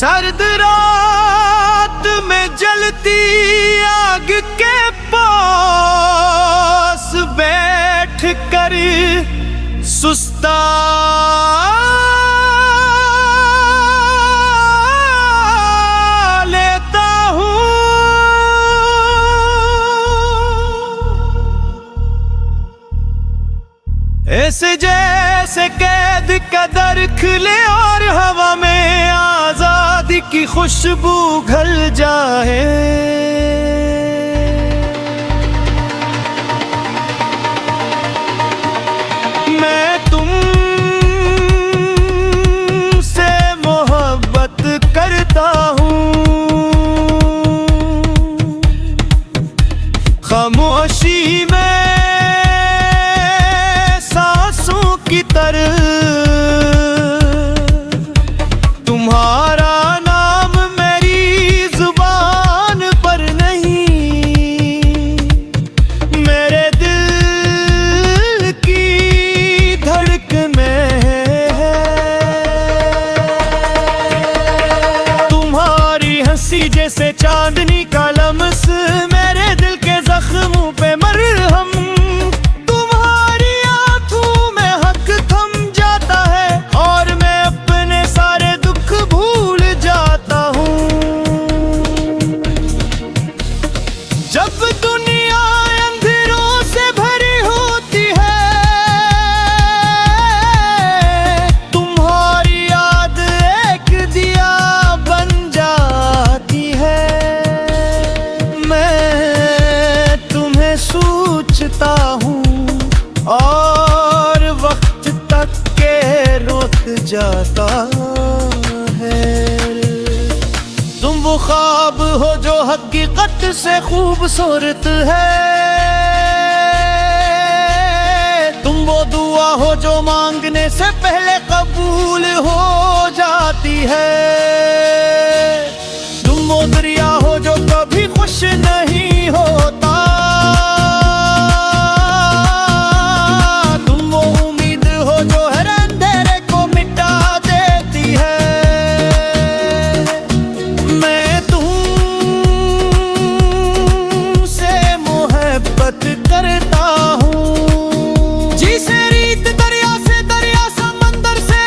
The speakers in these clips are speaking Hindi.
सर्द रात में जलती आग के पास बैठ कर सुस्ता लेता हूँ। ऐसे जैसे कैद का दर खिले और हवा में आजादी की खुशबू घल जाए। मैं तुमसे मोहब्बत करता हूँ, खामोशी में सांसों की तरह तुम्हारा नाम मेरी जुबान पर नहीं, मेरे दिल की धड़कन में है। तुम्हारी हंसी जैसे चांदनी का लम्स मेरे दिल के जख्मों पे मरहम। जब दुनिया अंधेरों से भरी होती है, तुम्हारी याद एक दिया बन जाती है। मैं तुम्हें सोचता हूँ और वक्त तक के रुक जाता है। तुम वो ख्वाब हो जो हकीकत से खूबसूरत है, तुम वो दुआ हो जो मांगने से पहले कबूल हो जाती है। तुम वो दरिया हो जो कभी खुश नहीं होता, तुम वो उम्मीद हो जो हर अंधेरे को मिटा देती है। करता हूँ जिसे रीत दरिया से दरिया समंदर से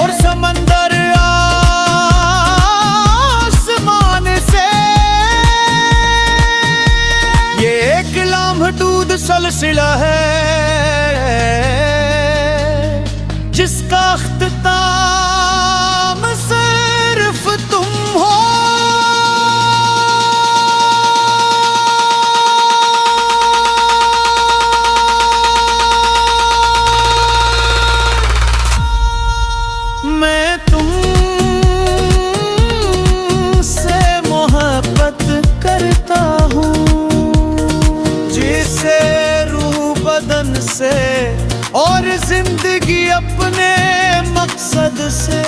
और समंदर आसमान से। ये एक लामहदूद सिलसिला है जिसका अख्तिताम सिर्फ तुम हो। मैं तुमसे मोहब्बत करता हूँ जिसे रूह बदन से और जिंदगी अपने मकसद से।